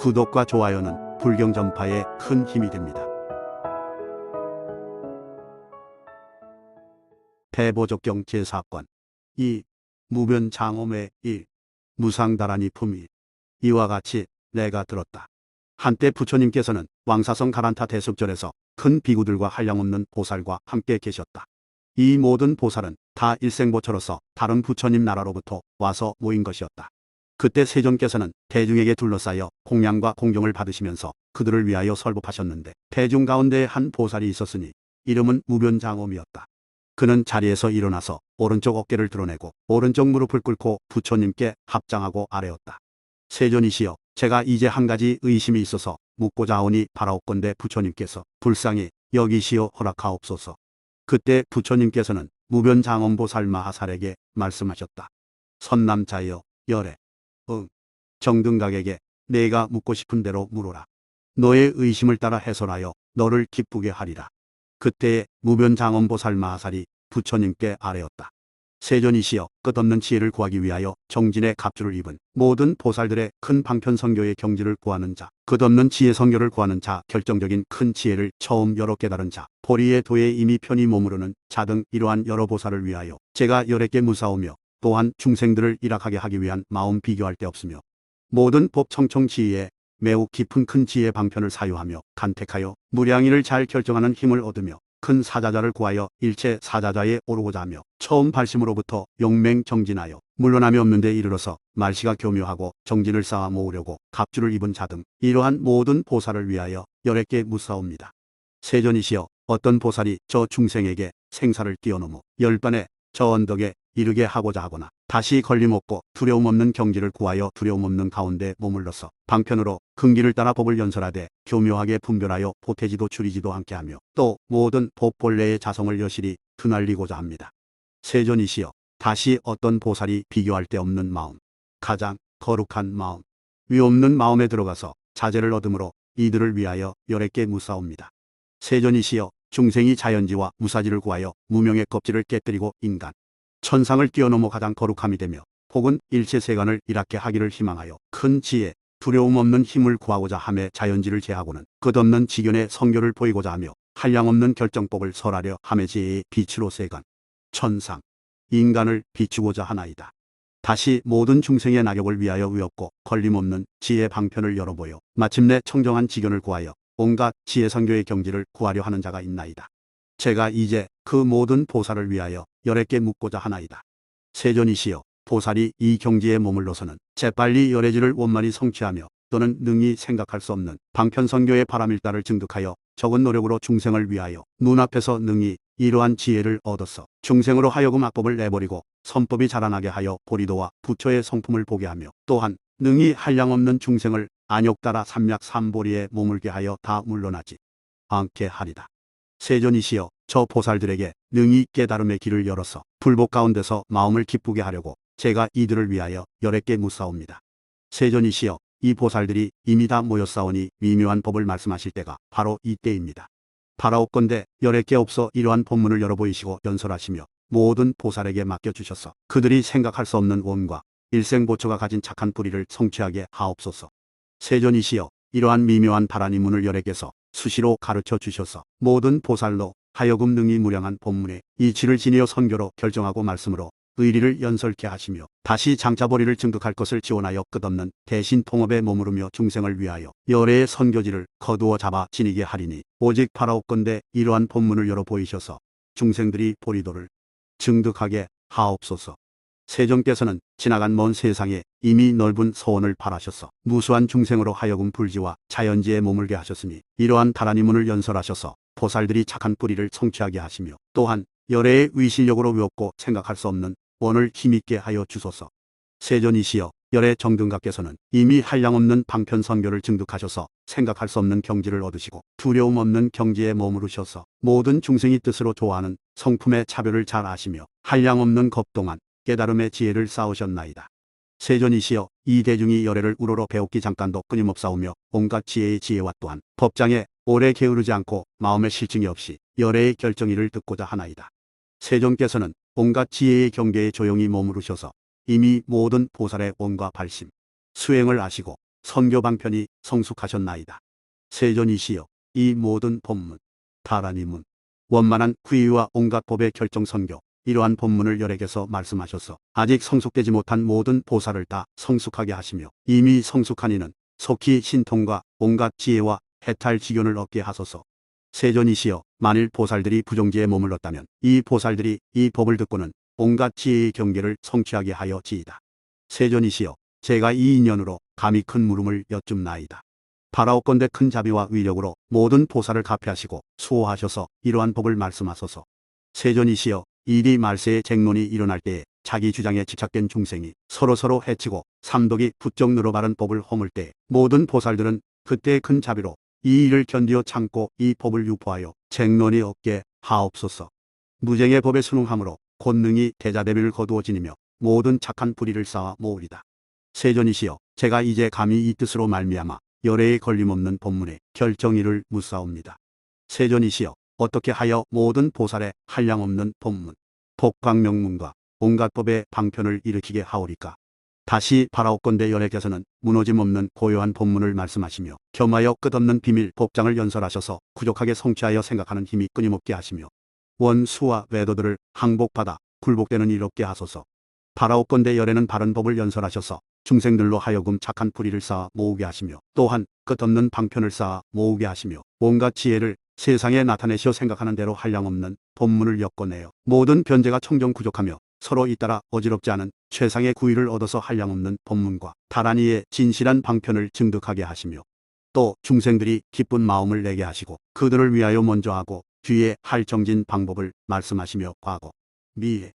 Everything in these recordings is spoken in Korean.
구독과 좋아요는 불경 전파에 큰 힘이 됩니다. 대보족경 제4권 2. 무변장엄의 1. 무상다란이 품위. 이와 같이 내가 들었다. 한때 부처님께서는 왕사성 가란타 대습절에서 큰 비구들과 한량없는 보살과 함께 계셨다. 이 모든 보살은 다 일생보처로서 다른 부처님 나라로부터 와서 모인 것이었다. 그때 세존께서는 대중에게 둘러싸여 공양과 공경을 받으시면서 그들을 위하여 설법하셨는데, 대중 가운데 한 보살이 있었으니 이름은 무변장엄이었다. 그는 자리에서 일어나서 오른쪽 어깨를 드러내고 오른쪽 무릎을 꿇고 부처님께 합장하고 아뢰었다. 세존이시여, 제가 이제 한 가지 의심이 있어서 묻고자 하오니 바라옵건대 부처님께서 불쌍히 여기시어 허락하옵소서. 그때 부처님께서는 무변장엄보살 마하살에게 말씀하셨다. 선남자여, 열애. 응. 정등각에게 내가 묻고 싶은 대로 물어라. 너의 의심을 따라 해설하여 너를 기쁘게 하리라. 그때에 무변장엄보살 마하살이 부처님께 아뢰었다. 세존이시여, 끝없는 지혜를 구하기 위하여 정진의 갑주를 입은 모든 보살들의 큰 방편성교의 경지를 구하는 자, 끝없는 지혜 성교를 구하는 자, 결정적인 큰 지혜를 처음 여러 깨달은 자, 보리의 도에 이미 편히 머무르는 자 등 이러한 여러 보살을 위하여 제가 열애께 무사오며 또한 중생들을 일악하게 하기 위한 마음 비교할 데 없으며 모든 법청청 지혜에 매우 깊은 큰 지혜의 방편을 사유하며 간택하여 무량일을 잘 결정하는 힘을 얻으며 큰 사자자를 구하여 일체 사자자에 오르고자 하며 처음 발심으로부터 용맹정진하여 물러남이 없는 데 이르러서 말시가 교묘하고 정진을 쌓아 모으려고 갑주를 입은 자 등 이러한 모든 보살을 위하여 열애께 묻사옵니다. 세존이시여, 어떤 보살이 저 중생에게 생사를 뛰어넘어 열반의 저 언덕에 이르게 하고자 하거나 다시 걸림없고 두려움 없는 경지를 구하여 두려움 없는 가운데 머물러서 방편으로 근기를 따라 법을 연설하되 교묘하게 분별하여 보태지도 줄이지도 않게 하며 또 모든 법 본래의 자성을 여실히 드날리고자 합니다. 세존이시여, 다시 어떤 보살이 비교할 데 없는 마음, 가장 거룩한 마음, 위없는 마음에 들어가서 자재를 얻음으로 이들을 위하여 열애께 묻사옵니다. 세존이시여, 중생이 자연지와 무사지를 구하여 무명의 겁질을 깨뜨리고 인간, 천상을 뛰어넘어 가장 거룩함이 되며 혹은 일체 세간을 일하게 하기를 희망하여 큰 지혜, 두려움 없는 힘을 구하고자 하며 자연지를 제하고는 끝없는 지견의 성교를 보이고자 하며 한량없는 결정법을 설하려 하며 지혜의 빛으로 세간, 천상, 인간을 비추고자 하나이다. 다시 모든 중생의 낙엽을 위하여 위없고 걸림없는 지혜 방편을 열어보여 마침내 청정한 지견을 구하여 온갖 지혜 성교의 경지를 구하려 하는 자가 있나이다. 제가 이제 그 모든 보살을 위하여 열애께 묻고자 하나이다. 세존이시여, 보살이 이 경지에 머물러서는 재빨리 열애지를 원만히 성취하며 또는 능히 생각할 수 없는 방편성교의 바람일다를 증득하여 적은 노력으로 중생을 위하여 눈앞에서 능히 이러한 지혜를 얻어서 중생으로 하여금 악법을 내버리고 선법이 자라나게 하여 보리도와 부처의 성품을 보게 하며 또한 능히 한량없는 중생을 안욕 따라 삼약 삼보리에 머물게 하여 다 물러나지 않게 하리다. 세존이시여, 저 보살들에게 능히 깨달음의 길을 열어서 불복 가운데서 마음을 기쁘게 하려고 제가 이들을 위하여 열애께 묻사옵니다. 세존이시여, 이 보살들이 이미 다 모였사오니 미묘한 법을 말씀하실 때가 바로 이때입니다. 바라옵건대 열애께 없어 이러한 법문을 열어보이시고 연설하시며 모든 보살에게 맡겨주셔서 그들이 생각할 수 없는 원과 일생보처가 가진 착한 뿌리를 성취하게 하옵소서. 세존이시여, 이러한 미묘한 바라니 문을 열애께서 수시로 가르쳐 주셔서 모든 보살로 하여금 능히 무량한 법문에 이치를 지니어 선교로 결정하고 말씀으로 의리를 연설케 하시며 다시 장자보리를 증득할 것을 지원하여 끝없는 대신 통업에 머무르며 중생을 위하여 열애의 선교지를 거두어 잡아 지니게 하리니 오직 바라옵건대 이러한 법문을 열어 보이셔서 중생들이 보리도를 증득하게 하옵소서. 세존께서는 지나간 먼 세상에 이미 넓은 서원을 발하셔서 무수한 중생으로 하여금 불지와 자연지에 머물게 하셨으니 이러한 다라니 문을 연설하셔서 보살들이 착한 뿌리를 성취하게 하시며 또한 열애의 위실력으로 외웠고 생각할 수 없는 원을 힘있게 하여 주소서. 세존이시여, 열애 정등각께서는 이미 한량없는 방편선교를 증득하셔서 생각할 수 없는 경지를 얻으시고 두려움 없는 경지에 머무르셔서 모든 중생이 뜻으로 좋아하는 성품의 차별을 잘 아시며 한량없는 겁동안 깨달음의 지혜를 쌓으셨나이다. 세존이시여, 이 대중이 열애를 우러러 배웠기 잠깐도 끊임없사오며 온갖 지혜의 지혜와 또한 법장에 오래 게으르지 않고 마음의 실증이 없이 열애의 결정의를 듣고자 하나이다. 세존께서는 온갖 지혜의 경계에 조용히 머무르셔서 이미 모든 보살의 원과 발심, 수행을 아시고 선교 방편이 성숙하셨나이다. 세존이시여 이 모든 법문 다라니문 원만한 구의와 온갖 법의 결정 선교 이러한 법문을 여러에게서 말씀하셔서 아직 성숙되지 못한 모든 보살을 다 성숙하게 하시며 이미 성숙한 이는 속히 신통과 온갖 지혜와 해탈 지견을 얻게 하소서. 세존이시여 만일 보살들이 부정지에 머물렀다면 이 보살들이 이 법을 듣고는 온갖 지혜의 경계를 성취하게 하여 지이다. 세존이시여 제가 이 인연으로 감히 큰 물음을 여쭙나이다. 바라옵건대 큰 자비와 위력으로 모든 보살을 가피하시고 수호하셔서 이러한 법을 말씀하소서. 세존이시여 일이 말세의 쟁론이 일어날 때에 자기 주장에 집착된 중생이 서로서로 해치고 삼독이 부쩍 늘어바른 법을 허물 때 모든 보살들은 그때의 큰 자비로 이 일을 견디어 참고 이 법을 유포하여 쟁론이 없게 하옵소서. 무쟁의 법에 순응함으로 권능이 대자대비를 거두어 지니며 모든 착한 불의를 쌓아 모으리다. 세존이시여 제가 이제 감히 이 뜻으로 말미암아 열애에 걸림없는 법문에 결정의를 묻사옵니다. 세존이시여 어떻게 하여 모든 보살의 한량없는 법문 복광명문과 온갖 법의 방편을 일으키게 하오리까. 다시 바라옵건대 열애께서는 무너짐 없는 고요한 법문을 말씀하시며 겸하여 끝없는 비밀 법장을 연설하셔서 부족하게 성취하여 생각하는 힘이 끊임없게 하시며 원수와 외도들을 항복받아 굴복되는 일 없게 하소서. 바라옵건대 열애는 바른 법을 연설하셔서 중생들로 하여금 착한 불의를 쌓아 모으게 하시며 또한 끝없는 방편을 쌓아 모으게 하시며 온갖 지혜를 세상에 나타내시어 생각하는 대로 한량없는 법문을 엮어내어 모든 변제가 청정 부족하며 서로 잇따라 어지럽지 않은 최상의 구의를 얻어서 한량없는 법문과 다란이의 진실한 방편을 증득하게 하시며 또 중생들이 기쁜 마음을 내게 하시고 그들을 위하여 먼저 하고 뒤에 할 정진 방법을 말씀하시며 과거 미래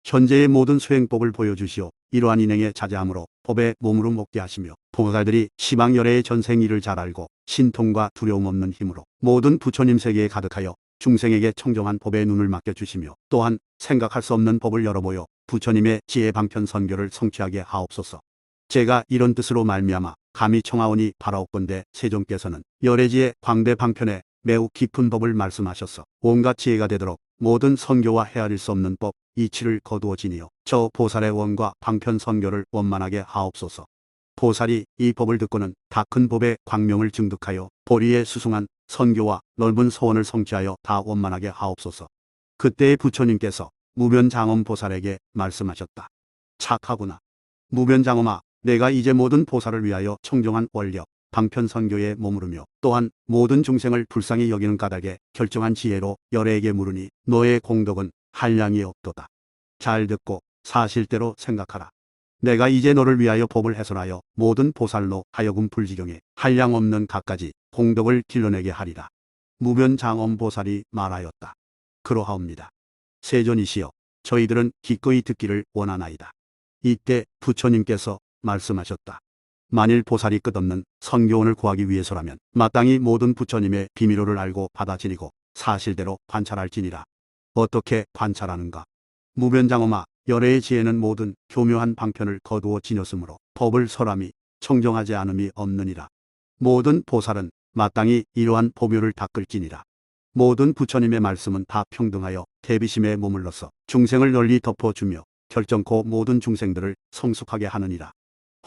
현재의 모든 수행법을 보여주시오. 이러한 인행에 자제함으로 법에 몸으로 먹게 하시며 보살들이 시방열애의 전생일을 잘 알고 신통과 두려움 없는 힘으로 모든 부처님 세계에 가득하여 중생에게 청정한 법에 눈을 맡겨주시며 또한 생각할 수 없는 법을 열어보여 부처님의 지혜 방편 선교를 성취하게 하옵소서. 제가 이런 뜻으로 말미암아 감히 청하오니 바라옵건대 세존께서는 열애지의 광대 방편에 매우 깊은 법을 말씀하셔서 온갖 지혜가 되도록 모든 선교와 헤아릴 수 없는 법 이치를 거두어지니요 저 보살의 원과 방편 선교를 원만하게 하옵소서. 보살이 이 법을 듣고는 다 큰 법의 광명을 증득하여 보리에 수승한 선교와 넓은 소원을 성취하여 다 원만하게 하옵소서. 그때의 부처님께서 무변장엄 보살에게 말씀하셨다. 착하구나. 무변장엄아, 내가 이제 모든 보살을 위하여 청정한 원력 방편 선교에 머무르며 또한 모든 중생을 불쌍히 여기는 까닭에 결정한 지혜로 열애에게 물으니 너의 공덕은 한량이 없도다. 잘 듣고 사실대로 생각하라. 내가 이제 너를 위하여 법을 해설하여 모든 보살로 하여금 불지경에 한량 없는 갖가지 공덕을 길러내게 하리라. 무변장엄 보살이 말하였다. 그러하옵니다. 세존이시여 저희들은 기꺼이 듣기를 원하나이다. 이때 부처님께서 말씀하셨다. 만일 보살이 끝없는 선교원을 구하기 위해서라면 마땅히 모든 부처님의 비밀호를 알고 받아지니고 사실대로 관찰할지니라. 어떻게 관찰하는가? 무변장엄아, 열애의 지혜는 모든 교묘한 방편을 거두어 지녔으므로 법을 설함이 청정하지 않음이 없느니라. 모든 보살은 마땅히 이러한 법요를 닦을지니라. 모든 부처님의 말씀은 다 평등하여 대비심에 머물러서 중생을 널리 덮어주며 결정코 모든 중생들을 성숙하게 하느니라.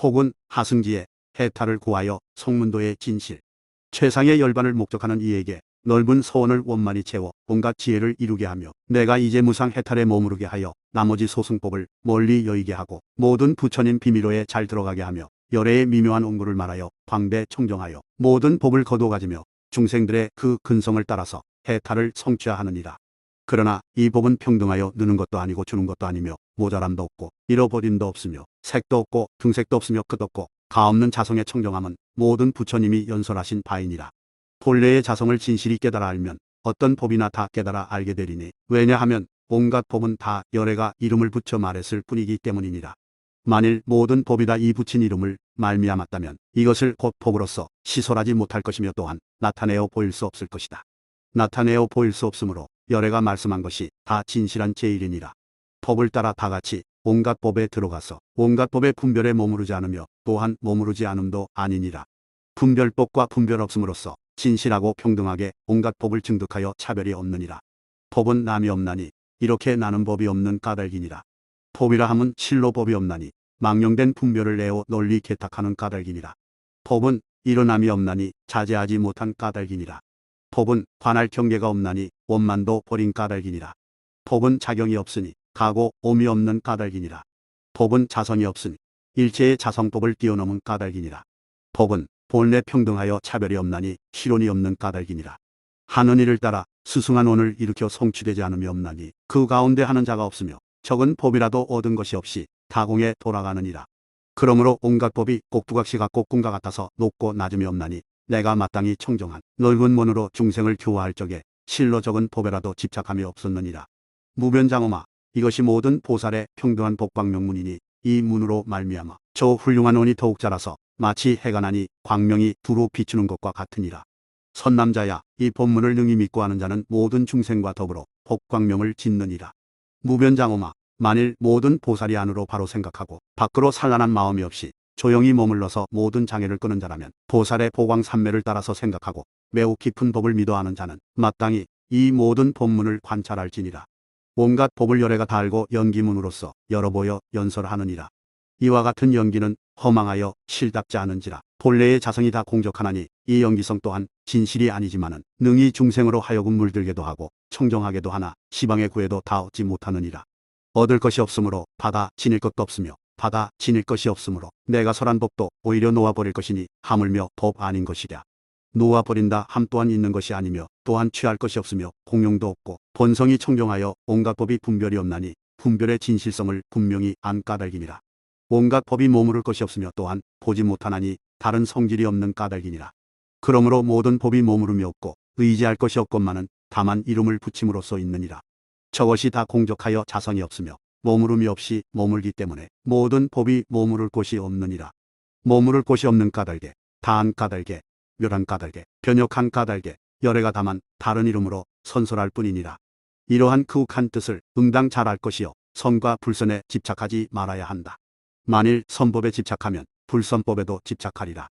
혹은 하승지의 해탈을 구하여 성문도의 진실 최상의 열반을 목적하는 이에게 넓은 소원을 원만히 채워 온갖 지혜를 이루게 하며 내가 이제 무상 해탈에 머무르게 하여 나머지 소승법을 멀리 여의게 하고 모든 부처님 비밀호에 잘 들어가게 하며 열애의 미묘한 온구를 말하여 광대 청정하여 모든 법을 거두어 가지며 중생들의 그 근성을 따라서 해탈을 성취하느니라. 그러나 이 법은 평등하여 느는 것도 아니고 주는 것도 아니며 모자람도 없고 잃어버림도 없으며 색도 없고 등색도 없으며 끝없고 가없는 자성의 청정함은 모든 부처님이 연설하신 바이니라. 본래의 자성을 진실이 깨달아 알면 어떤 법이나 다 깨달아 알게 되리니 왜냐하면 온갖 법은 다 열애가 이름을 붙여 말했을 뿐이기 때문이니라. 만일 모든 법이 다 이 붙인 이름을 말미암았다면 이것을 곧 법으로서 시설하지 못할 것이며 또한 나타내어 보일 수 없을 것이다. 나타내어 보일 수 없으므로 열애가 말씀한 것이 다 진실한 제일이니라. 법을 따라 다 같이 온갖 법에 들어가서 온갖 법의 분별에 머무르지 않으며 또한 머무르지 않음도 아니니라. 분별법과 분별 없음으로써 진실하고 평등하게 온갖 법을 증득하여 차별이 없느니라. 법은 남이 없나니 이렇게 나는 법이 없는 까닭이니라. 법이라 함은 실로 법이 없나니 망령된 분별을 내어 널리 개탁하는 까닭이니라. 법은 일어남이 없나니 자제하지 못한 까닭이니라. 법은 관할 경계가 없나니 원만도 버린 까닭이니라. 법은 작용이 없으니 가고 옴이 없는 까닭이니라. 법은 자성이 없으니 일체의 자성법을 뛰어넘은 까닭이니라. 법은 본래 평등하여 차별이 없나니 실론이 없는 까닭이니라. 하는 일을 따라 스승한 원을 일으켜 성취되지 않음이 없나니 그 가운데 하는 자가 없으며 적은 법이라도 얻은 것이 없이 다공에 돌아가느니라. 그러므로 온갖 법이 꼭두각시 같고 꿈과 같아서 높고 낮음이 없나니 내가 마땅히 청정한 넓은 문으로 중생을 교화할 적에 실로 적은 법에라도 집착함이 없었느니라. 무변장엄아, 이것이 모든 보살의 평등한 법광명문이니 이 문으로 말미암아 저 훌륭한 원이 더욱 자라서 마치 해가 나니 광명이 두루 비추는 것과 같으니라. 선남자야, 이 법문을 능히 믿고 하는 자는 모든 중생과 더불어 법광명을 짓느니라. 무변장엄아, 만일 모든 보살이 안으로 바로 생각하고 밖으로 산란한 마음이 없이 조용히 머물러서 모든 장애를 끄는 자라면 보살의 보광산매를 따라서 생각하고 매우 깊은 법을 믿어 하는 자는 마땅히 이 모든 법문을 관찰할지니라. 온갖 법을 열애가 다 알고 연기문으로서 열어보여 연설하느니라. 이와 같은 연기는 허망하여 실답지 않은지라. 본래의 자성이 다 공적하나니 이 연기성 또한 진실이 아니지만은 능히 중생으로 하여금 물들게도 하고 청정하게도 하나 시방의 구애도 다 얻지 못하느니라. 얻을 것이 없으므로 받아 지닐 것도 없으며 받아 지닐 것이 없으므로 내가 설한 법도 오히려 놓아버릴 것이니 하물며 법 아닌 것이랴. 놓아버린다 함 또한 있는 것이 아니며 또한 취할 것이 없으며 공용도 없고 본성이 청정하여 온갖 법이 분별이 없나니 분별의 진실성을 분명히 안 까닭이니라. 온갖 법이 머무를 것이 없으며 또한 보지 못하나니 다른 성질이 없는 까닭이니라. 그러므로 모든 법이 머무름이 없고 의지할 것이 없건만은 다만 이름을 붙임으로써 있느니라. 저것이 다 공적하여 자성이 없으며 머무름이 없이 머물기 때문에 모든 법이 머무를 곳이 없느니라. 머무를 곳이 없는 까닭에 다한 까닭에 묘한 까닭에 변역한 까닭에 열애가 다만 다른 이름으로 선설할 뿐이니라. 이러한 그욱한 뜻을 응당 잘 알 것이요 선과 불선에 집착하지 말아야 한다. 만일 선법에 집착하면 불선법에도 집착하리라.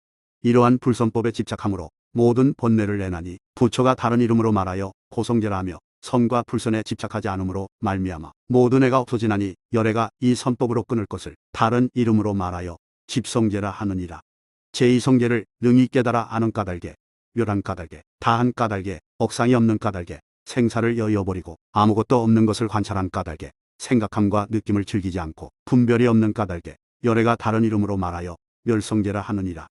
이러한 불선법에 집착함으로 모든 번뇌를 내나니 부처가 다른 이름으로 말하여 고성제라 하며 선과 불선에 집착하지 않으므로 말미암아 모든 애가 없어지나니 열애가 이 선법으로 끊을 것을 다른 이름으로 말하여 집성제라 하느니라. 제2성제를 능히 깨달아 아는 까닭에 묘한 까닭에 다한 까닭에 억상이 없는 까닭에 생사를 여의어버리고 아무것도 없는 것을 관찰한 까닭에 생각함과 느낌을 즐기지 않고 분별이 없는 까닭에 열애가 다른 이름으로 말하여 멸성제라 하느니라.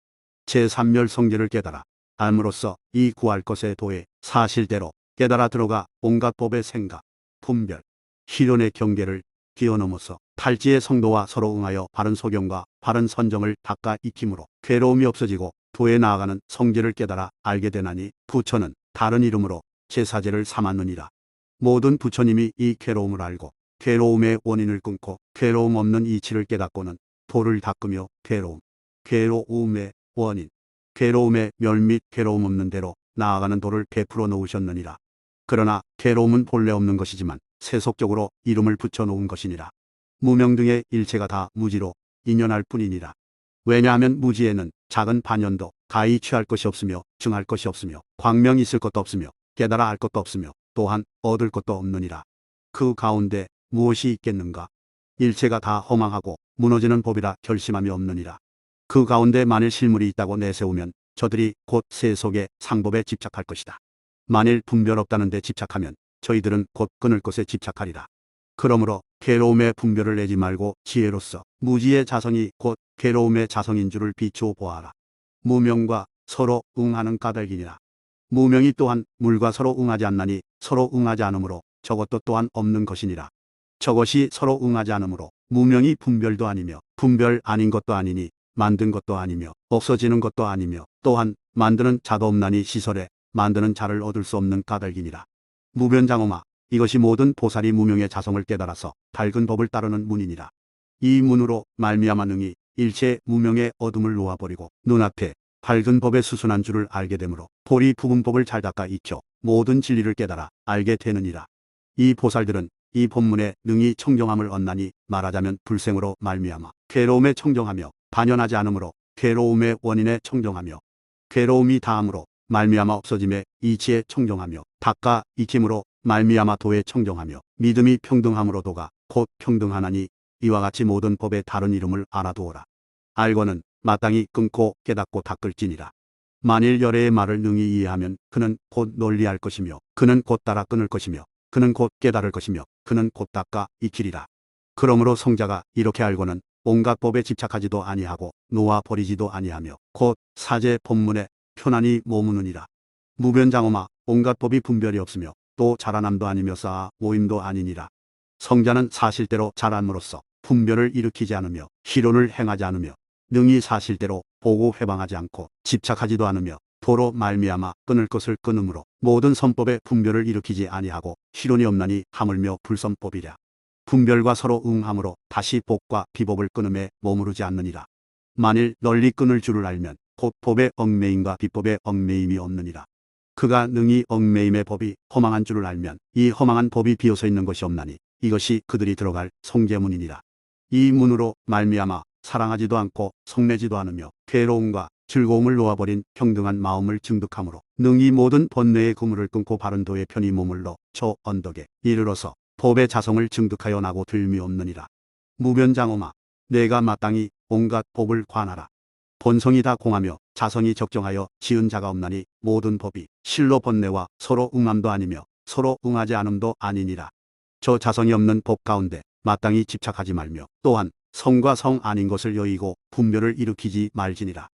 제3멸성제를 깨달아 알므로써 이 구할 것에 도해 사실대로 깨달아 들어가 온갖 법의 생각, 분별, 희론의 경계를 뛰어넘어서 탈지의 성도와 서로 응하여 바른 소경과 바른 선정을 닦아 익힘으로 괴로움이 없어지고 도에 나아가는 성제를 깨달아 알게 되나니 부처는 다른 이름으로 제사제를 삼았느니라. 모든 부처님이 이 괴로움을 알고 괴로움의 원인을 끊고 괴로움 없는 이치를 깨닫고는 도를 닦으며 괴로움의 원인, 괴로움의 멸 및 괴로움 없는 대로 나아가는 도를 베풀어 놓으셨느니라. 그러나 괴로움은 본래 없는 것이지만 세속적으로 이름을 붙여 놓은 것이니라. 무명 등의 일체가 다 무지로 인연할 뿐이니라. 왜냐하면 무지에는 작은 반연도 가히 취할 것이 없으며 증할 것이 없으며 광명이 있을 것도 없으며 깨달아 알 것도 없으며 또한 얻을 것도 없느니라. 그 가운데 무엇이 있겠는가? 일체가 다 허망하고 무너지는 법이라 결심함이 없느니라. 그 가운데 만일 실물이 있다고 내세우면 저들이 곧 세속의 상법에 집착할 것이다. 만일 분별 없다는 데 집착하면 저희들은 곧 끊을 것에 집착하리라. 그러므로 괴로움의 분별을 내지 말고 지혜로서 무지의 자성이 곧 괴로움의 자성인 줄을 비추어 보아라. 무명과 서로 응하는 까닭이니라. 무명이 또한 물과 서로 응하지 않나니 서로 응하지 않으므로 저것도 또한 없는 것이니라. 저것이 서로 응하지 않으므로 무명이 분별도 아니며 분별 아닌 것도 아니니 만든 것도 아니며 없어지는 것도 아니며 또한 만드는 자도 없나니 시설에 만드는 자를 얻을 수 없는 까닭이니라. 무변장엄아, 이것이 모든 보살이 무명의 자성을 깨달아서 밝은 법을 따르는 문이니라. 이 문으로 말미암아 능히 일체 무명의 어둠을 놓아버리고 눈앞에 밝은 법의 수순한 줄을 알게 되므로 볼이 부은 법을 잘 닦아 익혀 모든 진리를 깨달아 알게 되느니라. 이 보살들은 이 본문에 능히 청정함을 얻나니 말하자면 불생으로 말미암아 괴로움에 청정하며 반연하지 않으므로 괴로움의 원인에 청정하며 괴로움이 다함으로 말미암아 없어짐에 이치에 청정하며 닦아 익힘으로 말미암아 도에 청정하며 믿음이 평등함으로 도가 곧 평등하나니 이와 같이 모든 법의 다른 이름을 알아두어라. 알고는 마땅히 끊고 깨닫고 닦을지니라. 만일 열애의 말을 능히 이해하면 그는 곧 논리할 것이며 그는 곧 따라 끊을 것이며 그는 곧 깨달을 것이며 그는 곧 닦아 익히리라. 그러므로 성자가 이렇게 알고는 온갖 법에 집착하지도 아니하고 놓아 버리지도 아니하며 곧 사제 본문에 편안히 머무느니라. 무변장엄아, 온갖 법이 분별이 없으며 또 자라남도 아니며 쌓아 모임도 아니니라. 성자는 사실대로 자람으로써 분별을 일으키지 않으며 희론을 행하지 않으며 능히 사실대로 보고 회방하지 않고 집착하지도 않으며 도로 말미암아 끊을 것을 끊음으로 모든 선법의 분별을 일으키지 아니하고 희론이 없나니 하물며 불선법이랴. 분별과 서로 응함으로 다시 복과 비법을 끊음에 머무르지 않느니라. 만일 널리 끊을 줄을 알면 곧 법의 얽매임과 비법의 얽매임이 없느니라. 그가 능히 얽매임의 법이 허망한 줄을 알면 이 허망한 법이 비어서 있는 것이 없나니 이것이 그들이 들어갈 성제문이니라. 이 문으로 말미암아 사랑하지도 않고 성내지도 않으며 괴로움과 즐거움을 놓아버린 평등한 마음을 증득함으로 능히 모든 번뇌의 그물을 끊고 바른 도에 편히 머물러 저 언덕에 이르러서 법의 자성을 증득하여 나고 들미 없느니라. 무변장엄아, 내가 마땅히 온갖 법을 관하라. 본성이 다 공하며 자성이 적정하여 지은 자가 없나니 모든 법이 실로 번뇌와 서로 응함도 아니며 서로 응하지 않음도 아니니라. 저 자성이 없는 법 가운데 마땅히 집착하지 말며 또한 성과 성 아닌 것을 여의고 분별을 일으키지 말지니라.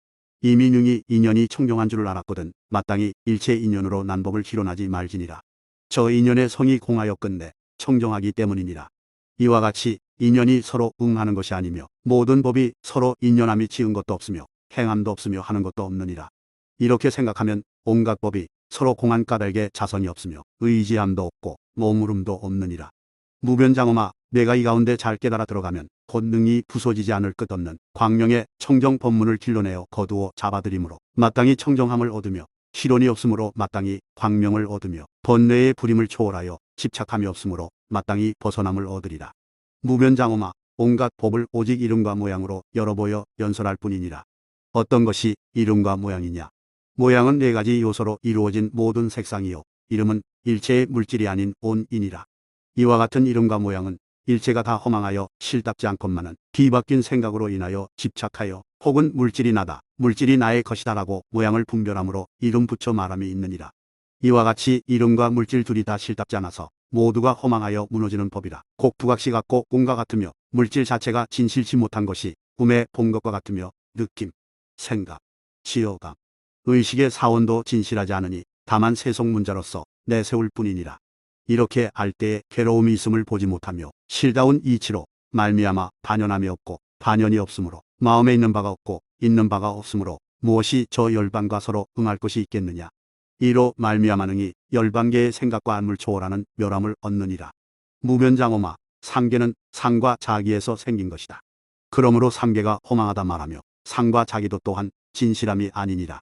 이미 능히 인연이 청정한 줄을 알았거든 마땅히 일체 인연으로 난 법을 희론하지 말지니라. 저 인연의 성이 공하여 끝내 청정하기 때문이니라. 이와 같이 인연이 서로 응하는 것이 아니며 모든 법이 서로 인연함이 지은 것도 없으며 행함도 없으며 하는 것도 없느니라. 이렇게 생각하면 온갖 법이 서로 공한 까닭에 자성이 없으며 의지함도 없고 머무름도 없느니라. 무변장엄아, 내가 이 가운데 잘 깨달아 들어가면 곧 능히 부서지지 않을 것 없는 광명의 청정 법문을 길러내어 거두어 잡아들이므로 마땅히 청정함을 얻으며 희론이 없으므로 마땅히 광명을 얻으며 번뇌의 불임을 초월하여 집착함이 없으므로 마땅히 벗어남을 얻으리라. 무변장엄아, 온갖 법을 오직 이름과 모양으로 열어보여 연설할 뿐이니라. 어떤 것이 이름과 모양이냐? 모양은 네 가지 요소로 이루어진 모든 색상이요 이름은 일체의 물질이 아닌 온이니라. 이와 같은 이름과 모양은 일체가 다 허망하여 실답지 않건만은 뒤바뀐 생각으로 인하여 집착하여 혹은 물질이 나다, 물질이 나의 것이다라고 모양을 분별함으로 이름 붙여 말함이 있느니라. 이와 같이 이름과 물질 둘이 다 실답지 않아서 모두가 허망하여 무너지는 법이라. 곡 두각시 같고 꿈과 같으며 물질 자체가 진실치 못한 것이 꿈에 본 것과 같으며 느낌, 생각, 지어감, 의식의 사원도 진실하지 않으니 다만 세속문자로서 내세울 뿐이니라. 이렇게 알 때에 괴로움이 있음을 보지 못하며 실다운 이치로 말미암아 반연함이 없고 반연이 없으므로 마음에 있는 바가 없고 있는 바가 없으므로 무엇이 저 열반과 서로 응할 것이 있겠느냐. 이로 말미암아 능히 열반계의 생각과 안물 초월하는 멸함을 얻느니라. 무변장엄아, 상계는 상과 자기에서 생긴 것이다. 그러므로 상계가 허망하다 말하며 상과 자기도 또한 진실함이 아니니라.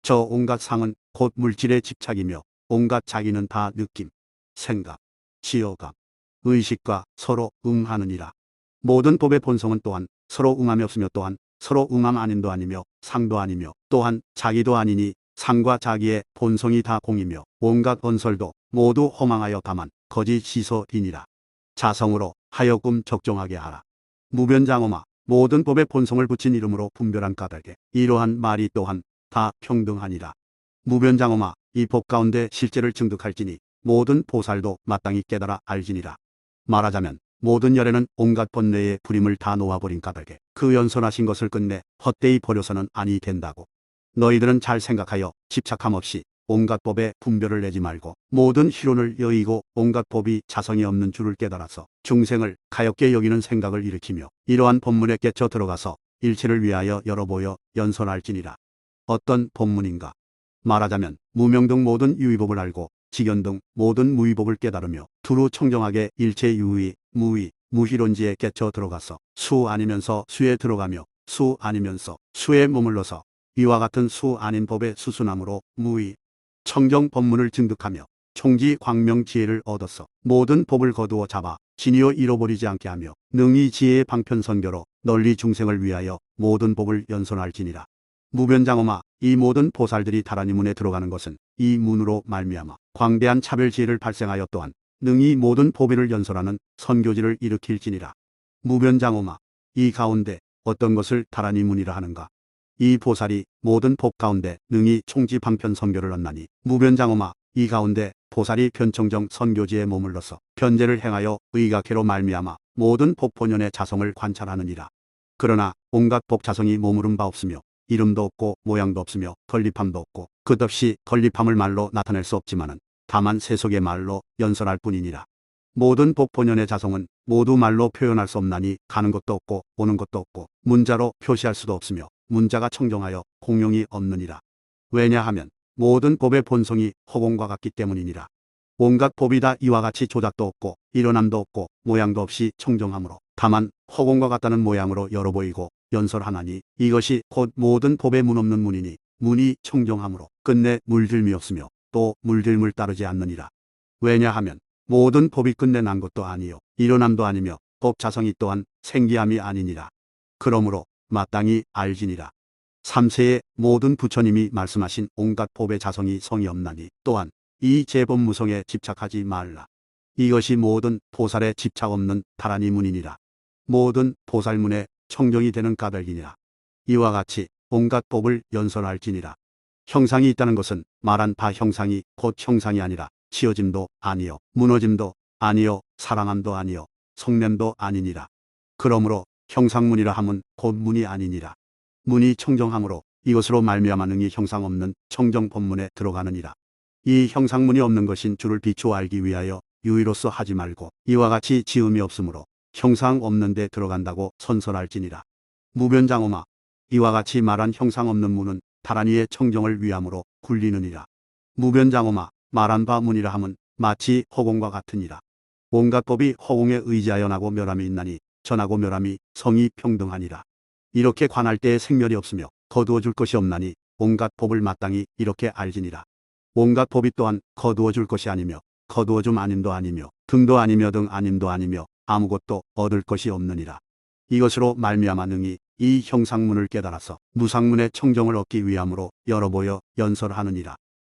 저 온갖 상은 곧 물질의 집착이며 온갖 자기는 다 느낌, 생각, 지어감, 의식과 서로 응하느니라. 모든 법의 본성은 또한 서로 응함이 없으며 또한 서로 응함 아닌도 아니며 상도 아니며 또한 자기도 아니니 상과 자기의 본성이 다 공이며 온갖 언설도 모두 허망하여 다만 거짓 시서이니라. 자성으로 하여금 적정하게 하라. 무변장엄아, 모든 법의 본성을 붙인 이름으로 분별한 까닭에 이러한 말이 또한 다 평등하니라. 무변장엄아, 이 법 가운데 실제를 증득할지니 모든 보살도 마땅히 깨달아 알지니라. 말하자면 모든 열애는 온갖 번뇌의 불임을 다 놓아버린 까닭에 그 연선하신 것을 끝내 헛되이 버려서는 아니 된다고. 너희들은 잘 생각하여 집착함 없이 온갖 법에 분별을 내지 말고 모든 희론을 여의고 온갖 법이 자성이 없는 줄을 깨달아서 중생을 가엽게 여기는 생각을 일으키며 이러한 법문에 깨쳐 들어가서 일체를 위하여 열어보여 연선할지니라. 어떤 법문인가? 말하자면 무명 등 모든 유의법을 알고 직연 등 모든 무의법을 깨달으며 두루 청정하게 일체 유의, 무의, 무희론지에 깨쳐 들어가서 수 아니면서 수에 들어가며 수 아니면서 수에 머물러서 이와 같은 수 아닌 법의 수순함으로 무의, 청정 법문을 증득하며 총지 광명 지혜를 얻어서 모든 법을 거두어 잡아 진이어 잃어버리지 않게 하며 능히 지혜의 방편선교로 널리 중생을 위하여 모든 법을 연선할지니라. 무변장엄아, 이 모든 보살들이 다라니 문에 들어가는 것은 이 문으로 말미암아 광대한 차별 지혜를 발생하여 또한 능히 모든 보배를 연설하는 선교지를 일으킬지니라. 무변장엄아, 이 가운데 어떤 것을 다라니 문이라 하는가? 이 보살이 모든 법 가운데 능히 총지방편 선교를 얻나니 무변장엄아 이 가운데 보살이 변청정 선교지에 머물러서 변제를 행하여 의각해로 말미암아 모든 법본연의 자성을 관찰하느니라. 그러나 온갖 법 자성이 머무른 바 없으며 이름도 없고 모양도 없으며 건립함도 없고 끝없이 건립함을 말로 나타낼 수 없지만은 다만 세속의 말로 연설할 뿐이니라. 모든 법본연의 자성은 모두 말로 표현할 수 없나니 가는 것도 없고 오는 것도 없고 문자로 표시할 수도 없으며 문자가 청정하여 공용이 없느니라. 왜냐하면 모든 법의 본성이 허공과 같기 때문이니라. 온갖 법이 다 이와 같이 조작도 없고 일어남도 없고 모양도 없이 청정하므로 다만 허공과 같다는 모양으로 열어 보이고 연설하나니 이것이 곧 모든 법의 문 없는 문이니 문이 청정하므로 끝내 물들미 없으며 또 물들물 따르지 않느니라. 왜냐하면 모든 법이 끝내 난 것도 아니요 일어남도 아니며 법 자성이 또한 생기함이 아니니라. 그러므로 마땅히 알지니라. 3세의 모든 부처님이 말씀하신 온갖 법의 자성이 성이 없나니 또한 이 재법무성에 집착하지 말라. 이것이 모든 보살에 집착 없는 다라니 문이니라. 모든 보살문에 청정이 되는 까닭이니라. 이와 같이 온갖 법을 연설할지니라. 형상이 있다는 것은 말한 바 형상이 곧 형상이 아니라 치어짐도 아니요 무너짐도 아니요 사랑함도 아니요 성냄도 아니니라. 그러므로 형상문이라 함은 곧 문이 아니니라. 문이 청정함으로 이것으로 말미암아 능히 형상 없는 청정 법문에 들어가느니라. 이 형상문이 없는 것인 줄을 비추어 알기 위하여 유의로서 하지 말고 이와 같이 지음이 없으므로 형상 없는 데 들어간다고 선설할지니라. 무변장엄아 이와 같이 말한 형상 없는 문은 다라니의 청정을 위함으로 굴리느니라. 무변장엄아 말한 바 문이라 함은 마치 허공과 같으니라. 온갖 법이 허공에 의지하여 나고 멸함이 있나니 전하고 멸함이 성이 평등하니라. 이렇게 관할 때에 생멸이 없으며 거두어 줄 것이 없나니 온갖 법을 마땅히 이렇게 알지니라. 온갖 법이 또한 거두어 줄 것이 아니며 거두어 줌 아님도 아니며 등도 아니며 등 아님도 아니며 아무것도 얻을 것이 없느니라. 이것으로 말미암아 능히 이 형상문을 깨달아서 무상문의 청정을 얻기 위함으로 열어보여 연설하느니라.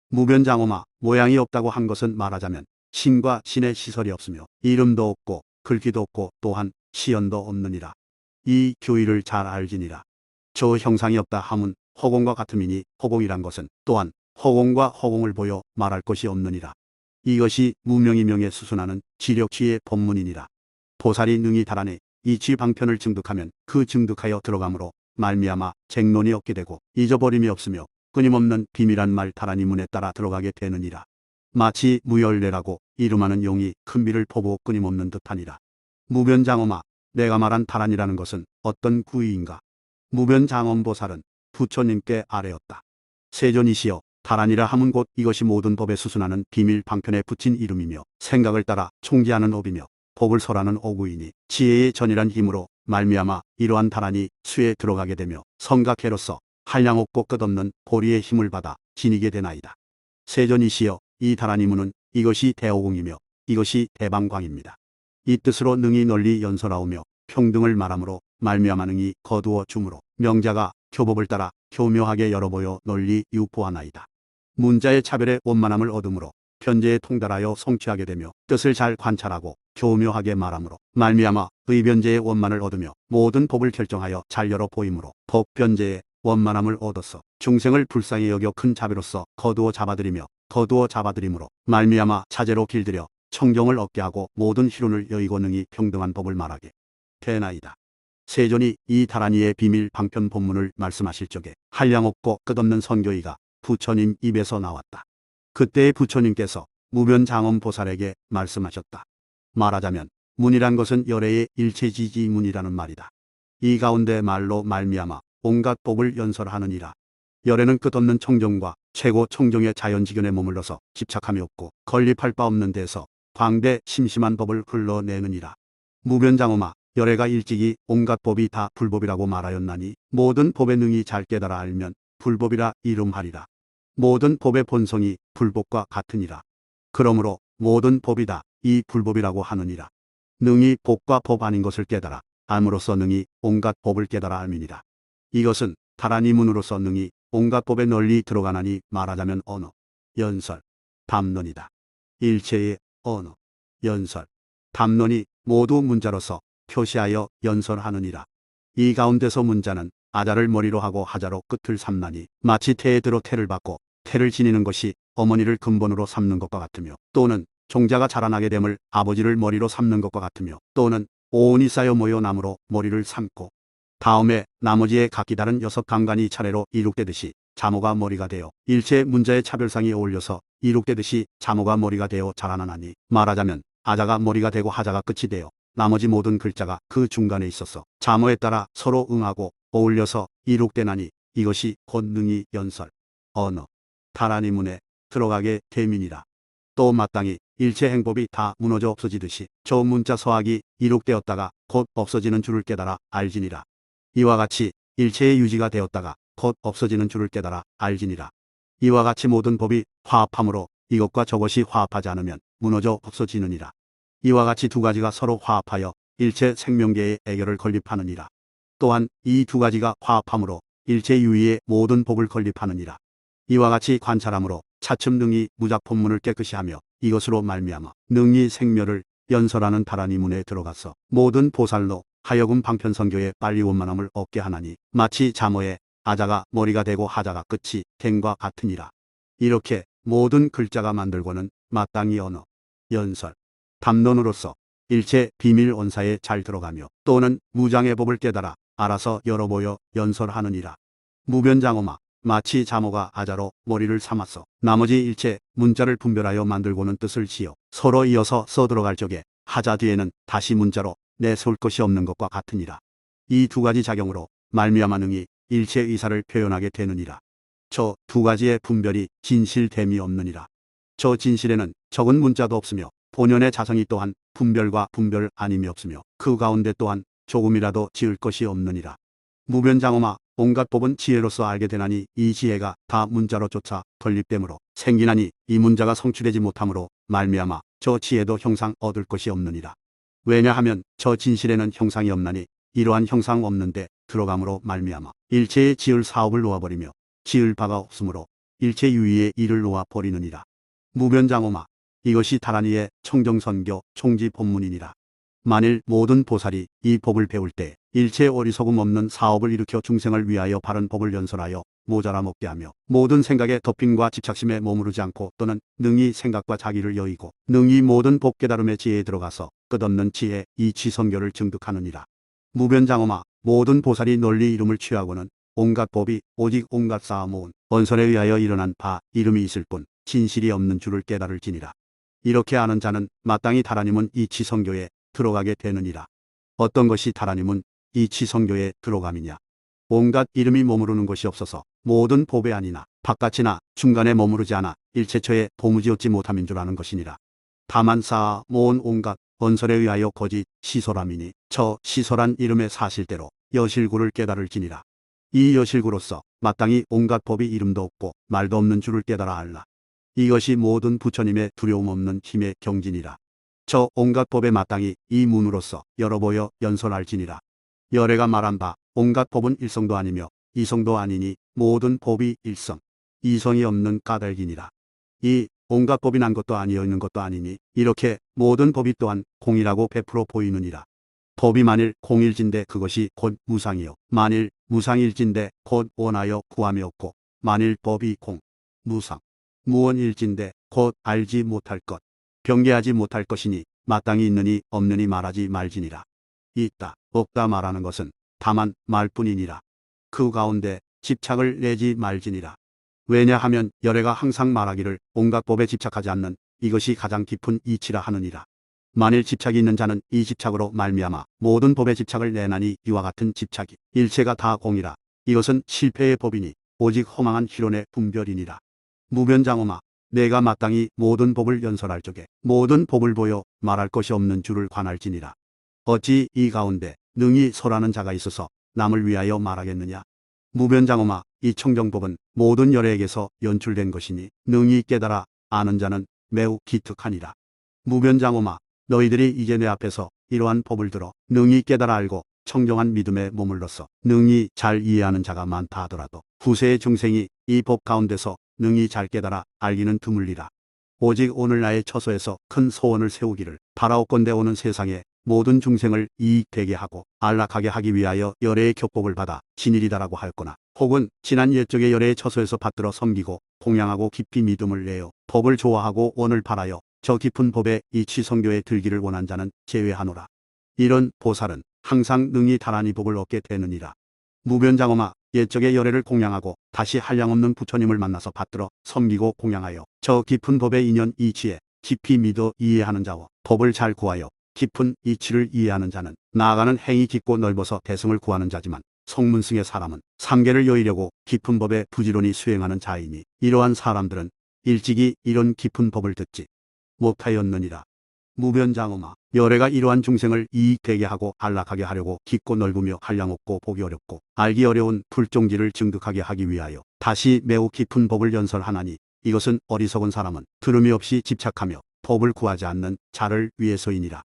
무변장엄아 모양이 없다고 한 것은 말하자면 신과 신의 시설이 없으며 이름도 없고 글귀도 없고 또한 시연도 없느니라. 이 교의를 잘 알지니라. 저 형상이 없다 함은 허공과 같음이니 허공이란 것은 또한 허공과 허공을 보여 말할 것이 없느니라. 이것이 무명이 명에 수순하는 지력취의 법문이니라. 보살이 능히 달아내 이 지방편을 증득하면 그 증득하여 들어감으로 말미암아 쟁론이 없게 되고 잊어버림이 없으며 끊임없는 비밀한 말 다라니 문에 따라 들어가게 되느니라. 마치 무열례라고 이름하는 용이 큰 비를 퍼부어 끊임없는 듯하니라. 무변장엄아 내가 말한 다란이라는 것은 어떤 구의인가. 무변장엄보살은 부처님께 아뢰었다. 세존이시여 다란이라 함은 곧 이것이 모든 법에 수순하는 비밀 방편에 붙인 이름이며 생각을 따라 총지하는 업이며 법을 설하는 어구이니 지혜의 전이란 힘으로 말미암아 이러한 다란이 수에 들어가게 되며 성각해로서 한량없고 끝없는 보리의 힘을 받아 지니게 되나이다. 세존이시여 이 다란이문은 이것이 대오공이며 이것이 대방광입니다. 이 뜻으로 능히 널리 연설하오며 평등을 말함으로 말미암아 능히 거두어 주므로 명자가 교법을 따라 교묘하게 열어보여 널리 유포하나이다. 문자의 차별의 원만함을 얻음으로 편제에 통달하여 성취하게 되며 뜻을 잘 관찰하고 교묘하게 말함으로 말미암아 의변제의 원만을 얻으며 모든 법을 결정하여 잘 열어 보이므로 법변제의 원만함을 얻어서 중생을 불쌍히 여겨 큰 자비로서 거두어 잡아들이므로 말미암아 차제로 길들여 청정을 얻게 하고 모든 희론을 여의고 능히 평등한 법을 말하게 되나이다. 세존이 이 다란이의 비밀 방편 본문을 말씀하실 적에 한량없고 끝없는 선교의가 부처님 입에서 나왔다. 그때의 부처님께서 무변장엄보살에게 말씀하셨다. 말하자면 문이란 것은 열애의 일체지지문이라는 말이다. 이 가운데 말로 말미암아 온갖 법을 연설하느니라. 열애는 끝없는 청정과 최고 청정의 자연지견에 머물러서 집착함이 없고 건립할 바 없는 데서 광대 심심한 법을 흘러내느니라. 무변장엄아 열애가 일찍이 온갖 법이 다 불법이라고 말하였나니 모든 법의 능히 잘 깨달아 알면 불법이라 이름하리라. 모든 법의 본성이 불법과 같으니라. 그러므로 모든 법이 다 이 불법이라고 하느니라. 능히 법과 법 아닌 것을 깨달아 알므로써 능히 온갖 법을 깨달아 알미니라. 이것은 다란이 문으로서 능히 온갖 법에 널리 들어가나니 말하자면 언어, 연설, 담론이다. 일체의 언어, 연설, 담론이 모두 문자로서 표시하여 연설하느니라. 이 가운데서 문자는 아자를 머리로 하고 하자로 끝을 삼나니 마치 태에 들어 태를 받고 태를 지니는 것이 어머니를 근본으로 삼는 것과 같으며, 또는 종자가 자라나게 됨을 아버지를 머리로 삼는 것과 같으며, 또는 오온이 쌓여 모여 나무로 머리를 삼고 다음에 나머지의 각기 다른 6강간이 차례로 이룩되듯이 자모가 머리가 되어 일체 문자의 차별상이 어울려서 이룩되듯이 자모가 머리가 되어 자라나나니, 말하자면 아자가 머리가 되고 하자가 끝이 되어 나머지 모든 글자가 그 중간에 있어서 자모에 따라 서로 응하고 어울려서 이룩되나니, 이것이 곧 능히 연설, 언어, 다란이 문에 들어가게 됨이니라. 또 마땅히 일체 행법이 다 무너져 없어지듯이 저 문자 서학이 이룩되었다가 곧 없어지는 줄을 깨달아 알지니라. 이와 같이 일체의 유지가 되었다가 곧 없어지는 줄을 깨달아 알지니라. 이와 같이 모든 법이 화합함으로 이것과 저것이 화합하지 않으면 무너져 없어지느니라. 이와 같이 두 가지가 서로 화합하여 일체 생명계의 애결을 건립하느니라. 또한 이 두 가지가 화합함으로 일체 유의의 모든 법을 건립하느니라. 이와 같이 관찰함으로 차츰 능히 무작본문을 깨끗이 하며 이것으로 말미암아 능히 생멸을 연설하는 다란이 문에 들어가서 모든 보살로 하여금 방편선교에 빨리 원만함을 얻게 하나니, 마치 자모의 아자가 머리가 되고 하자가 끝이 됨과 같으니라. 이렇게 모든 글자가 만들고는 마땅히 언어, 연설, 담론으로서 일체 비밀 언사에 잘 들어가며, 또는 무장의 법을 깨달아 알아서 열어보여 연설하느니라. 무변장엄아, 마치 자모가 아자로 머리를 삼아서 나머지 일체 문자를 분별하여 만들고는 뜻을 지어 서로 이어서 써들어갈 적에 하자 뒤에는 다시 문자로 내세울 것이 없는 것과 같으니라. 이 두 가지 작용으로 말미암아 능히 일체 의사를 표현하게 되느니라. 저 두 가지의 분별이 진실됨이 없느니라. 저 진실에는 적은 문자도 없으며 본연의 자성이 또한 분별과 분별 아님이 없으며 그 가운데 또한 조금이라도 지을 것이 없느니라. 무변장엄아, 온갖 법은 지혜로서 알게 되나니 이 지혜가 다 문자로 쫓아 건립되므로 생기나니 이 문자가 성취되지 못함으로 말미암아 저 지혜도 형상 얻을 것이 없느니라. 왜냐하면 저 진실에는 형상이 없나니 이러한 형상 없는데 들어감으로 말미암아 일체의 지을 사업을 놓아버리며 지을 바가 없으므로 일체 유의의 일을 놓아버리느니라. 무변장엄아, 이것이 다란이의 청정선교 총지 본문이니라. 만일 모든 보살이 이 법을 배울 때 일체 어리석음 없는 사업을 일으켜 중생을 위하여 바른 법을 연설하여 모자라 먹게 하며 모든 생각의 덮임과 집착심에 머무르지 않고, 또는 능히 생각과 자기를 여의고 능히 모든 법 깨달음의 지혜에 들어가서 끝없는 지혜 이 취선교를 증득하느니라. 무변장엄아, 모든 보살이 널리 이름을 취하고는 온갖 법이 오직 온갖 쌓아 모은 언설에 의하여 일어난 바 이름이 있을 뿐 진실이 없는 줄을 깨달을지니라. 이렇게 아는 자는 마땅히 다라님은 이 취선교에 들어가게 되느니라. 어떤 것이 다라님은 이 취선교에 들어감이냐? 온갖 이름이 머무르는 것이 없어서 모든 법에 아니나 바깥이나 중간에 머무르지 않아 일체처에 도무지 못함인 줄 아는 것이니라. 다만 쌓아 모은 온갖 언설에 의하여 거짓 시설함이니 저 시설한 이름의 사실대로 여실구를 깨달을지니라. 이 여실구로서 마땅히 온갖 법이 이름도 없고 말도 없는 줄을 깨달아 알라. 이것이 모든 부처님의 두려움 없는 힘의 경진이라. 저 온갖 법에 마땅히 이 문으로서 열어보여 연설할지니라. 열애가 말한 바 온갖 법은 일성도 아니며 이성도 아니니 모든 법이 일성, 이성이 없는 까닭이니라. 이 온갖 법이 난 것도 아니여 있는 것도 아니니 이렇게 모든 법이 또한 공이라고 베풀어 보이느니라. 법이 만일 공일진데 그것이 곧 무상이요, 만일 무상일진데 곧 원하여 구함이 없고, 만일 법이 공, 무상, 무원일진데 곧 알지 못할 것, 경계하지 못할 것이니 마땅히 있느니 없느니 말하지 말지니라. 있다, 없다 말하는 것은 다만 말뿐이니라. 그 가운데 집착을 내지 말지니라. 왜냐하면 열애가 항상 말하기를 온갖 법에 집착하지 않는 이것이 가장 깊은 이치라 하느니라. 만일 집착이 있는 자는 이 집착으로 말미암아 모든 법에 집착을 내나니 이와 같은 집착이 일체가 다 공이라. 이것은 실패의 법이니 오직 허망한 희론의 분별이니라. 무변장엄아, 내가 마땅히 모든 법을 연설할 적에 모든 법을 보여 말할 것이 없는 줄을 관할지니라. 어찌 이 가운데 능히 설하는 자가 있어서 남을 위하여 말하겠느냐? 무변장엄아, 이 청정법은 모든 열애에게서 연출된 것이니 능히 깨달아 아는 자는 매우 기특하니라. 무변장엄아, 너희들이 이제 내 앞에서 이러한 법을 들어 능히 깨달아 알고 청정한 믿음에 머물러서 능히 잘 이해하는 자가 많다 하더라도 후세의 중생이 이 법 가운데서 능히 잘 깨달아 알기는 드물리라. 오직 오늘 나의 처소에서 큰 소원을 세우기를 바라옵건대 오는 세상에 모든 중생을 이익되게 하고 안락하게 하기 위하여 열애의 교법을 받아 진일이다라고 하였거나 혹은 지난 옛적의 열애의 처소에서 받들어 섬기고 공양하고 깊이 믿음을 내어 법을 좋아하고 원을 바라여 저 깊은 법에 이치 성교에 들기를 원한 자는 제외하노라. 이런 보살은 항상 능히 다란히 복을 얻게 되느니라. 무변장엄아, 옛적의 열애를 공양하고 다시 한량없는 부처님을 만나서 받들어 섬기고 공양하여 저 깊은 법의 인연 이치에 깊이 믿어 이해하는 자와 법을 잘 구하여 깊은 이치를 이해하는 자는 나아가는 행이 깊고 넓어서 대승을 구하는 자지만 성문승의 사람은 삼계를 여의려고 깊은 법에 부지런히 수행하는 자이니 이러한 사람들은 일찍이 이런 깊은 법을 듣지 못하였느니라. 무변장엄아, 열애가 이러한 중생을 이익되게 하고 안락하게 하려고 깊고 넓으며 한량없고 보기 어렵고 알기 어려운 불종지를 증득하게 하기 위하여 다시 매우 깊은 법을 연설하나니 이것은 어리석은 사람은 들음이 없이 집착하며 법을 구하지 않는 자를 위해서이니라.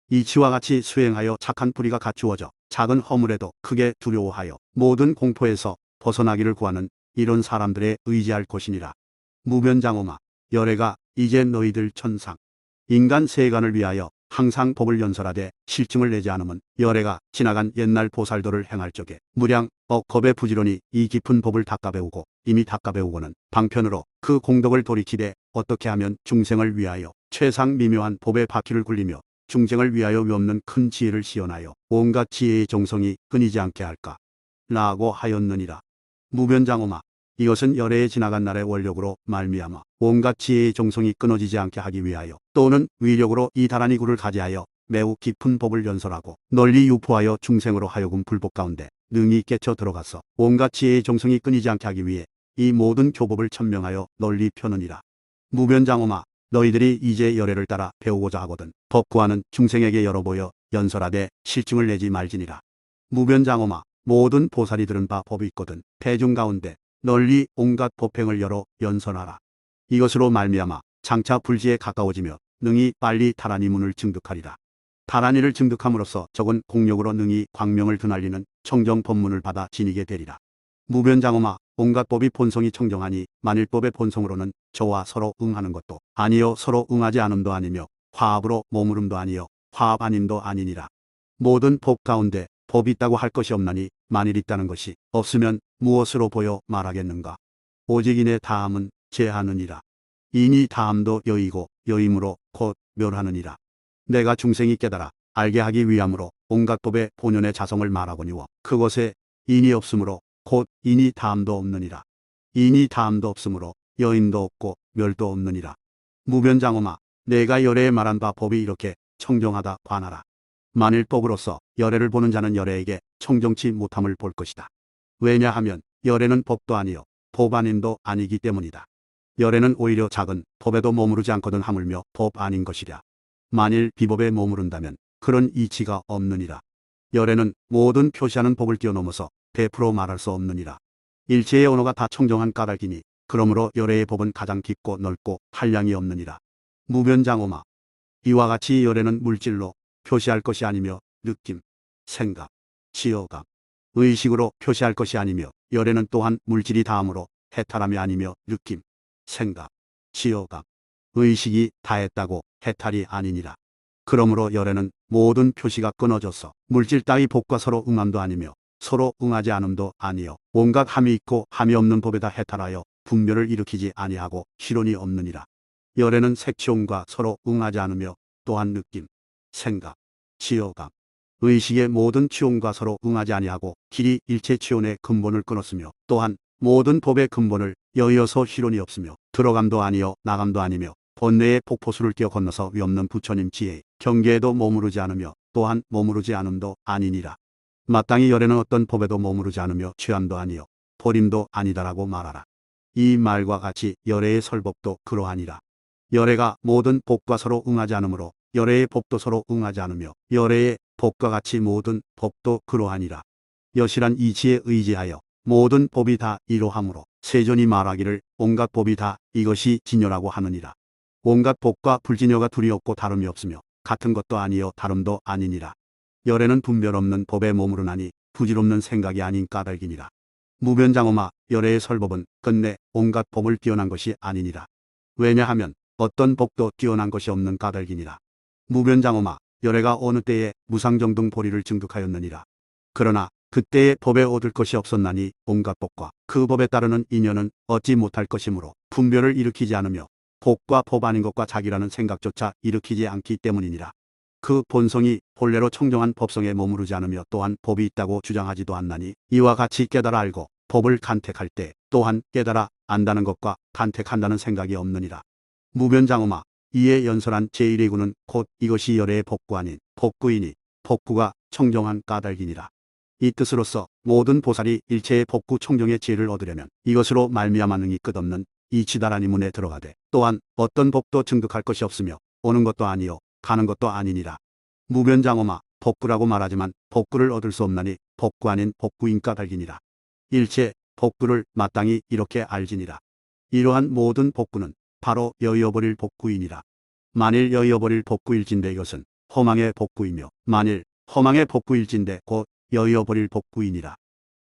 이치와 같이 수행하여 착한 뿌리가 갖추어져 작은 허물에도 크게 두려워하여 모든 공포에서 벗어나기를 구하는 이런 사람들의 의지할 것이니라. 무변장엄아, 열애가 이제 너희들 천상 인간 세간을 위하여 항상 법을 연설하되 실증을 내지 않으면 열애가 지나간 옛날 보살도를 행할 적에 무량 억겁에 부지런히 이 깊은 법을 닦아 배우고 이미 닦아 배우고는 방편으로 그 공덕을 돌이키되 어떻게 하면 중생을 위하여 최상 미묘한 법의 바퀴를 굴리며 중생을 위하여 위없는 큰 지혜를 시연하여 온갖 지혜의 정성이 끊이지 않게 할까 라고 하였느니라. 무변장엄아, 이것은 열애에 지나간 날의 원력으로 말미암아 온갖 지혜의 정성이 끊어지지 않게 하기 위하여 또는 위력으로 이 다란히 구를 가지하여 매우 깊은 법을 연설하고 널리 유포하여 중생으로 하여금 불법 가운데 능히 깨쳐 들어가서 온갖 지혜의 정성이 끊이지 않게 하기 위해 이 모든 교법을 천명하여 널리 펴느니라. 무변장엄아, 너희들이 이제 열애를 따라 배우고자 하거든 법 구하는 중생에게 열어보여 연설하되 실증을 내지 말지니라. 무변장엄아, 모든 보살이 들은 바 법이 있거든 대중 가운데 널리 온갖 법행을 열어 연설하라. 이것으로 말미암아 장차 불지에 가까워지며 능히 빨리 다란이 문을 증득하리라. 다란이를 증득함으로써 적은 공력으로 능히 광명을 드날리는 청정 법문을 받아 지니게 되리라. 무변장엄아, 온갖 법이 본성이 청정하니 만일 법의 본성으로는 저와 서로 응하는 것도 아니요 서로 응하지 않음도 아니며 화합으로 머무름도 아니요 화합 아님도 아니니라. 모든 법 가운데 법이 있다고 할 것이 없나니 만일 있다는 것이 없으면 무엇으로 보여 말하겠는가. 오직 이내 다함은 제하느니라. 이니 다함도 여의고 여임으로 곧 멸하느니라. 내가 중생이 깨달아 알게 하기 위함으로 온갖 법의 본연의 자성을 말하거니와 그것에 인이 없으므로 곧 인이 다함도 없느니라. 인이 다함도 없으므로 여임도 없고 멸도 없느니라. 무변장엄아, 내가 열애에 말한 바 법이 이렇게 청정하다 관하라. 만일 법으로서 열애를 보는 자는 열애에게 청정치 못함을 볼 것이다. 왜냐하면 열애는 법도 아니요 법 아님도 아니기 때문이다. 열애는 오히려 작은 법에도 머무르지 않거든 하물며 법 아닌 것이랴. 만일 비법에 머무른다면 그런 이치가 없느니라. 열애는 모든 표시하는 법을 뛰어넘어서 대프로 말할 수 없느니라. 일체의 언어가 다 청정한 까닭이니 그러므로 열애의 법은 가장 깊고 넓고 한량이 없느니라. 무변장엄아, 이와 같이 열애는 물질로 표시할 것이 아니며 느낌, 생각, 지어감, 의식으로 표시할 것이 아니며 열애는 또한 물질이 다음으로 해탈함이 아니며 느낌, 생각, 지어감, 의식이 다했다고 해탈이 아니니라. 그러므로 열애는 모든 표시가 끊어져서 물질 따위 법과 서로 응함도 아니며 서로 응하지 않음도 아니요 온갖 함이 있고 함이 없는 법에다 해탈하여 분별을 일으키지 아니하고 실론이 없느니라. 열애는 색취온과 서로 응하지 않으며 또한 느낌, 생각, 지어감, 의식의 모든 취온과 서로 응하지 아니하고 길이 일체 취온의 근본을 끊었으며 또한 모든 법의 근본을 여의어서 실론이 없으며 들어감도 아니요 나감도 아니며 번뇌의 폭포수를 뛰어 건너서 위없는 부처님 지혜의 경계에도 머무르지 않으며 또한 머무르지 않음도 아니니라. 마땅히 열애는 어떤 법에도 머무르지 않으며 취함도 아니요 버림도 아니다라고 말하라. 이 말과 같이 열애의 설법도 그러하니라. 열애가 모든 법과 서로 응하지 않으므로 열애의 법도 서로 응하지 않으며 열애의 법과 같이 모든 법도 그러하니라. 여실한 이치에 의지하여 모든 법이 다 이러함으로 세존이 말하기를 온갖 법이 다 이것이 진여라고 하느니라. 온갖 법과 불진여가 둘이 없고 다름이 없으며 같은 것도 아니요 다름도 아니니라. 열애는 분별 없는 법에 머무르나니 부질없는 생각이 아닌 까닭이니라. 무변장엄아, 열애의 설법은 끝내 온갖 법을 뛰어난 것이 아니니라. 왜냐하면 어떤 법도 뛰어난 것이 없는 까닭이니라. 무변장엄아, 열애가 어느 때에 무상정등 보리를 증득하였느니라. 그러나 그때에 법에 얻을 것이 없었나니 온갖 법과 그 법에 따르는 인연은 얻지 못할 것이므로 분별을 일으키지 않으며 복과 법 아닌 것과 자기라는 생각조차 일으키지 않기 때문이니라. 그 본성이 본래로 청정한 법성에 머무르지 않으며 또한 법이 있다고 주장하지도 않나니 이와 같이 깨달아 알고 법을 간택할 때 또한 깨달아 안다는 것과 간택한다는 생각이 없느니라. 무변장엄아, 이에 연설한 제1의구는 곧 이것이 열애의 법구 아닌 법구이니 법구가 청정한 까닭이니라. 이 뜻으로서 모든 보살이 일체의 법구 청정의 지혜를 얻으려면 이것으로 말미암아 능히 끝없는 이치다라니 문에 들어가되 또한 어떤 법도 증득할 것이 없으며 오는 것도 아니요 가는 것도 아니니라. 무변장엄아, 법구라고 말하지만 법구를 얻을 수 없나니 법구 아닌 법구인 까닭이니라. 일체 법구를 마땅히 이렇게 알지니라. 이러한 모든 법구는 바로 여의어버릴 법구이니라. 만일 여의어버릴 법구일진데 이것은 허망의 법구이며 만일 허망의 법구일진데 곧 여의어버릴 법구이니라.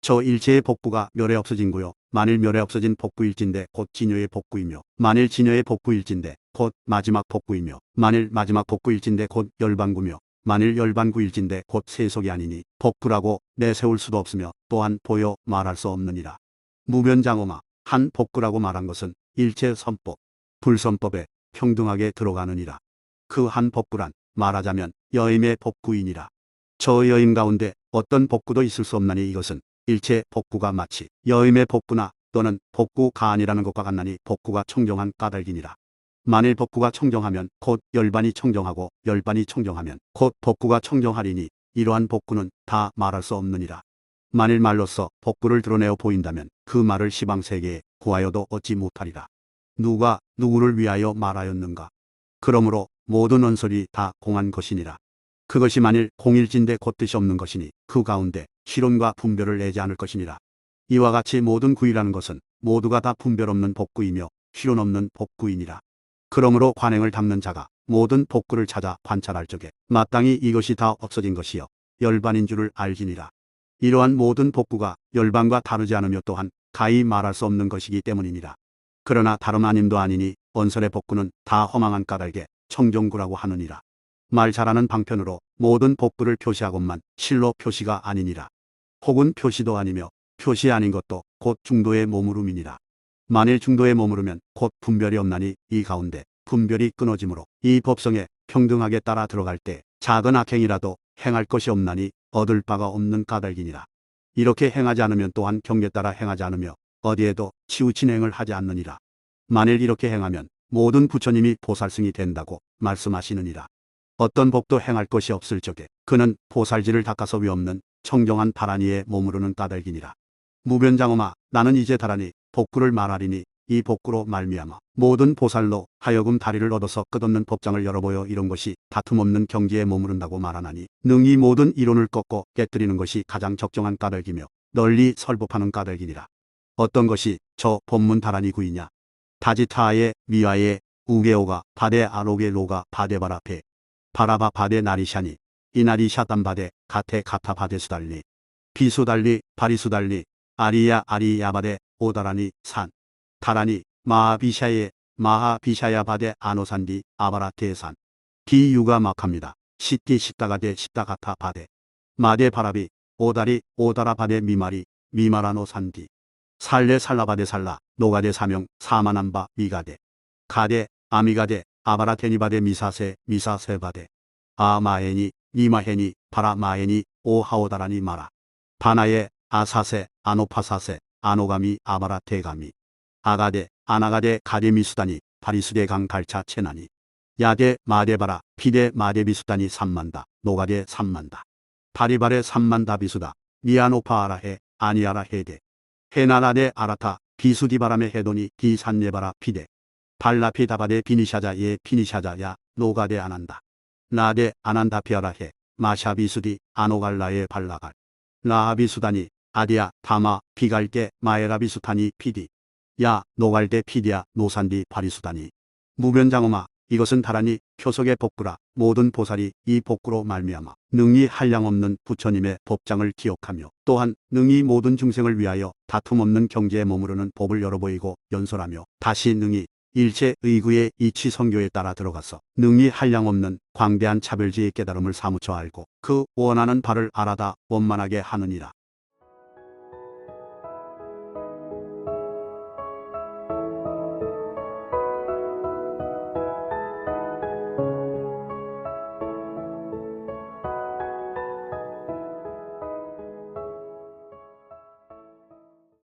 저 일체의 법구가 멸에 없어진 구요 만일 멸에 없어진 법구일진데 곧 진효의 법구이며 만일 진효의 법구일진데 곧 마지막 법구이며 만일 마지막 법구일진데 곧 열반구며 만일 열반구일진데 곧 세속이 아니니 법구라고 내세울 수도 없으며 또한 보여 말할 수 없느니라. 무변장엄아, 한 법구라고 말한 것은 일체 선법, 불선법에 평등하게 들어가느니라. 그 한 법구란 말하자면 여임의 법구이니라. 저 여임 가운데 어떤 법구도 있을 수 없나니 이것은 일체 법구가 마치 여임의 법구나 또는 법구가 아니라는 것과 같나니 법구가 청정한 까닭이니라. 만일 법구가 청정하면 곧 열반이 청정하고 열반이 청정하면 곧 법구가 청정하리니 이러한 법구는 다 말할 수 없느니라. 만일 말로써 법구를 드러내어 보인다면 그 말을 시방세계에 구하여도 얻지 못하리라. 누가 누구를 위하여 말하였는가? 그러므로 모든 언설이 다 공한 것이니라. 그것이 만일 공일진데 곧 뜻이 없는 것이니 그 가운데 실론과 분별을 내지 않을 것이니라. 이와 같이 모든 구이라는 것은 모두가 다 분별 없는 법구이며 실론 없는 법구이니라. 그러므로 관행을 닦는 자가 모든 법구를 찾아 관찰할 적에 마땅히 이것이 다 없어진 것이요 열반인 줄을 알지니라. 이러한 모든 법구가 열반과 다르지 않으며 또한 가히 말할 수 없는 것이기 때문이니라. 그러나 다름 아님도 아니니 언설의 법구는 다 허망한 까닭에 청정구라고 하느니라. 말 잘하는 방편으로 모든 법구를 표시하건만 실로 표시가 아니니라. 혹은 표시도 아니며 표시 아닌 것도 곧 중도에 머무름이니라. 만일 중도에 머무르면 곧 분별이 없나니 이 가운데 분별이 끊어지므로 이 법성에 평등하게 따라 들어갈 때 작은 악행이라도 행할 것이 없나니 얻을 바가 없는 까닭이니라. 이렇게 행하지 않으면 또한 경계 따라 행하지 않으며 어디에도 치우친 행을 하지 않느니라. 만일 이렇게 행하면 모든 부처님이 보살승이 된다고 말씀하시느니라. 어떤 법도 행할 것이 없을 적에 그는 보살지를 닦아서 위없는 청정한 다라니에 머무르는 까닭이니라. 무변장엄아, 나는 이제 다라니 법구를 말하리니 이 법구로 말미암아 모든 보살로 하여금 다리를 얻어서 끝없는 법장을 열어보여 이런 것이 다툼 없는 경지에 머무른다고 말하나니 능히 모든 이론을 꺾고 깨뜨리는 것이 가장 적정한 까닭이며 널리 설법하는 까닭이니라. 어떤 것이 저 법문 다라니 구이냐? 다지타아의 미와의 우게오가 바데 아로게 로가 바데바라페 바라바 바데 나리샤니 이나리샤담 바데 가테 가타 바데 수달리 비수달리 바리수달리 아리야 아리야바데 오다라니 산 다라니 마하비샤의 마하비샤야 바데 아노산디 아바라테산 디유가 막합니다. 시띠 시다가데 시다가타 바데 마데 바라비 오다리 오다라 바데 미마리 미마라노 산디 살레 살라바데 살라 노가데 사명 사마남바 미가데 가데 아미가데 아바라테니바데 미사세 미사세바데 아마헤니 니마헤니 바라마헤니 오하오다라니 마라 바나에 아사세 아노파사세 아노가미 아바라테가미 아가데 아나가데 가데미수다니 바리수데 강달차 체나니 야데 마데바라 피데 마데비수다니 삼만다 노가데 삼만다 바리바레 삼만다 비수다 미아노파아라헤 아니아라 헤데 헤나라데 아라타 비수디바람에 헤도니 디산예바라 피데 발라피다바데 비니샤자예 피니샤자야 노가데 아난다 나데 아난다 피아라헤 마샤비수디 아노갈라에 발라갈 라하비수다니 아디야 다마 비갈게 마에라비수타니 피디 야 노갈데 피디야 노산디 바리수다니 무변장엄아 이것은 다라니 표석의 법구라. 모든 보살이 이 법구로 말미암아 능히 한량없는 부처님의 법장을 기억하며 또한 능히 모든 중생을 위하여 다툼 없는 경지에 머무르는 법을 열어보이고 연설하며 다시 능히 일체 의구의 이치 성교에 따라 들어가서 능히 한량없는 광대한 차별지의 깨달음을 사무쳐 알고 그 원하는 바를 알아다 원만하게 하느니라.